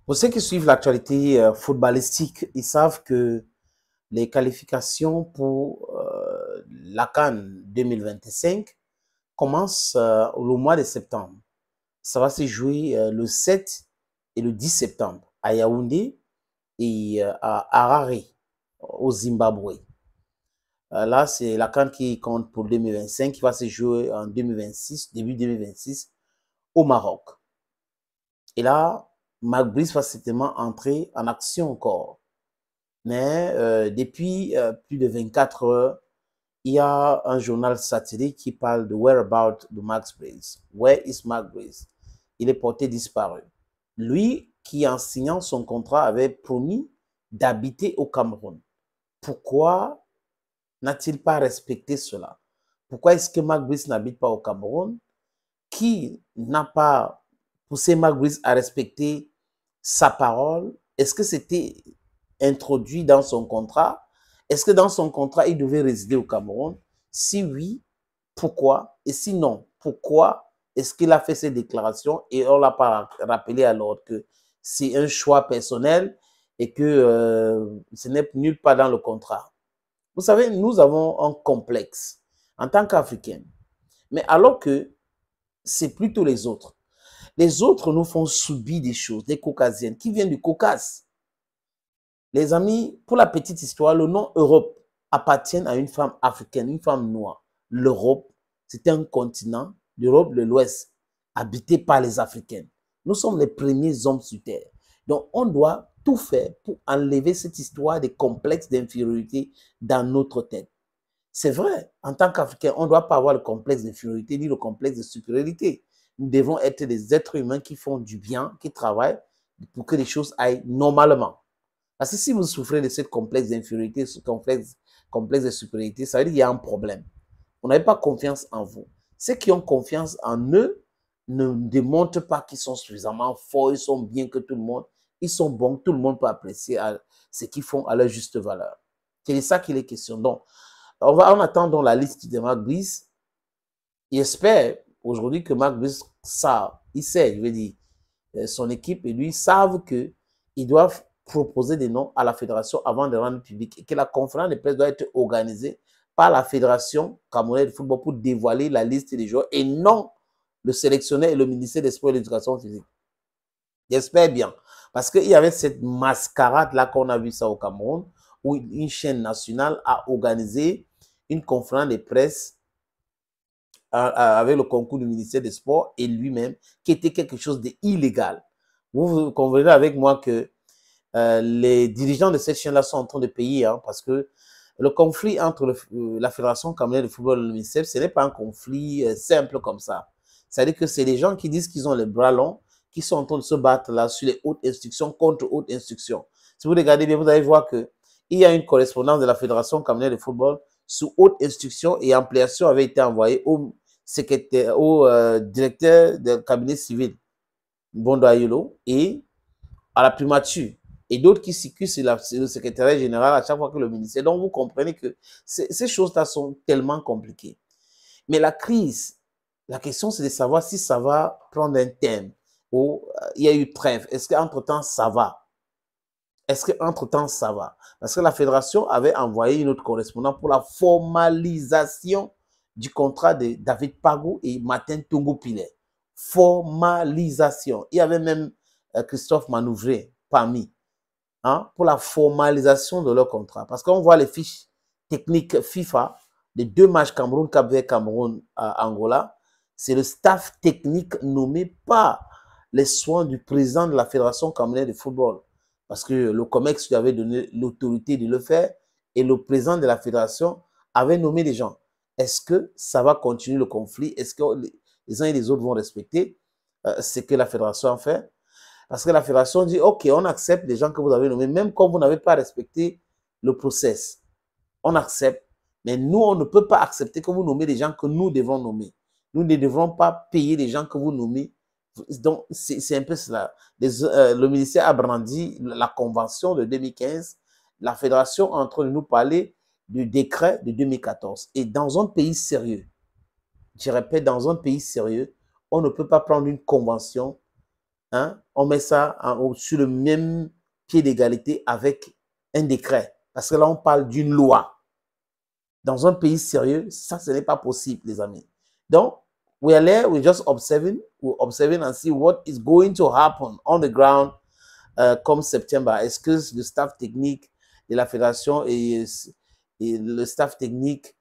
Pour ceux qui suivent l'actualité footballistique, ils savent que les qualifications pour la CAN 2025 commencent le mois de septembre. Ça va se jouer le 7 et le 10 septembre à Yaoundé et à Harare, au Zimbabwe. Là, c'est la CAN qui compte pour 2025, qui va se jouer en 2026, début 2026, au Maroc. Et là, Marc Brice va certainement entrer en action encore. Mais depuis plus de 24 heures, il y a un journal satirique qui parle de whereabout de Max Brice. Where is Marc Brice? Il est porté disparu. Lui qui, en signant son contrat, avait promis d'habiter au Cameroun. Pourquoi n'a-t-il pas respecté cela? Pourquoi est-ce que Marc Brice n'habite pas au Cameroun? Qui n'a pas poussé Marc Brice à respecter sa parole? Est-ce que c'était introduit dans son contrat? Est-ce que dans son contrat, il devait résider au Cameroun? Si oui, pourquoi? Et sinon, pourquoi est-ce qu'il a fait ces déclarations et on ne l'a pas rappelé à l'ordre que c'est un choix personnel et que ce n'est nulle part dans le contrat? Vous savez, nous avons un complexe en tant qu'Africains. Mais alors que c'est plutôt les autres. Les autres nous font subir des choses, des Caucasiennes qui viennent du Caucase. Les amis, pour la petite histoire, le nom Europe appartient à une femme africaine, une femme noire. L'Europe, c'est un continent, l'Europe de l'Ouest, habité par les Africains. Nous sommes les premiers hommes sur Terre. Donc, on doit tout faire pour enlever cette histoire des complexes d'infériorité dans notre tête. C'est vrai, en tant qu'Africain, on ne doit pas avoir le complexe d'infériorité ni le complexe de supériorité. Nous devons être des êtres humains qui font du bien, qui travaillent pour que les choses aillent normalement. Parce que si vous souffrez de ce complexe d'infériorité, ce complexe de supériorité, ça veut dire qu'il y a un problème. Vous n'avez pas confiance en vous. Ceux qui ont confiance en eux ne démontrent pas qu'ils sont suffisamment forts, ils sont bien que tout le monde, ils sont bons, tout le monde peut apprécier ce qu'ils font à leur juste valeur. C'est de ça qu'il est question. Donc, on attend donc la liste de Marc Brice. J'espère aujourd'hui que Marc Brice il sait, je veux dire, son équipe et lui savent qu'ils doivent proposer des noms à la fédération avant de rendre public et que la conférence de presse doit être organisée par la fédération camerounaise de football pour dévoiler la liste des joueurs et non le sélectionneur et le ministère des Sports et de l'Éducation physique. J'espère bien. Parce qu'il y avait cette mascarade-là qu'on a vu ça au Cameroun, où une chaîne nationale a organisé une conférence de presse avec le concours du ministère des Sports et lui-même, qui était quelque chose d'illégal. Vous convenez avec moi que les dirigeants de cette chaîne-là sont en train de payer, hein, parce que le conflit entre la Fédération camerounaise de football et le ministère, ce n'est pas un conflit simple comme ça. C'est-à-dire que c'est des gens qui disent qu'ils ont les bras longs, qui sont en train de se battre là sur les hautes instructions contre hautes instructions. Si vous regardez bien, vous allez voir qu'il y a une correspondance de la Fédération camerounaise de football sous haute instruction et ampliation avait été envoyée au secrétaire, au directeur du cabinet civil, Bondo Ayolo, et à la primature. Et d'autres qui circulent sur le secrétariat général à chaque fois que le ministère. Donc, vous comprenez que ces choses-là sont tellement compliquées. Mais la crise, la question, c'est de savoir si ça va prendre un thème où il y a eu trêve. Est-ce qu'entre-temps, ça va? Est-ce qu'entre-temps, ça va? Parce que la fédération avait envoyé une autre correspondante pour la formalisation du contrat de David Pagou et Martin Tungu-Pilet. Formalisation. Il y avait même Christophe Manouvré parmi, hein, pour la formalisation de leur contrat. Parce qu'on voit les fiches techniques FIFA des deux matchs Cameroun, Cap-Vert, Cameroun, Angola. C'est le staff technique nommé par les soins du président de la Fédération camerounaise de football. Parce que le COMEX lui avait donné l'autorité de le faire et le président de la fédération avait nommé les gens. Est-ce que ça va continuer le conflit? Est-ce que les uns et les autres vont respecter ce que la fédération a fait? Parce que la fédération dit, OK, on accepte les gens que vous avez nommés, même quand vous n'avez pas respecté le process. On accepte, mais nous, on ne peut pas accepter que vous nommez les gens que nous devons nommer. Nous ne devrons pas payer les gens que vous nommez. Donc, c'est un peu cela. Le ministère a brandi la convention de 2015. La fédération est en train de nous parler du décret de 2014. Et dans un pays sérieux, je répète, dans un pays sérieux, on ne peut pas prendre une convention hein, on met ça sur le même pied d'égalité avec un décret. Parce que là, on parle d'une loi. Dans un pays sérieux, ça, ce n'est pas possible, les amis. Donc, we are there, we're just observing, and see what is going to happen on the ground comme septembre. Est-ce que le staff technique de la fédération et le staff technique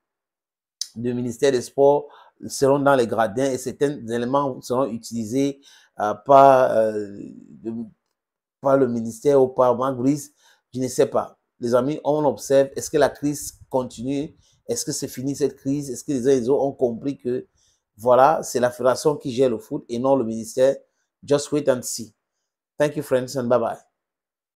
du ministère des Sports seront dans les gradins et certains éléments seront utilisés par le ministère ou par Magris, je ne sais pas. Les amis, on observe, est-ce que la crise continue? Est-ce que c'est fini cette crise? Est-ce que les uns et les autres ont compris que voilà, c'est la fédération qui gère le foot et non le ministère? Just wait and see. Thank you, friends, and bye-bye.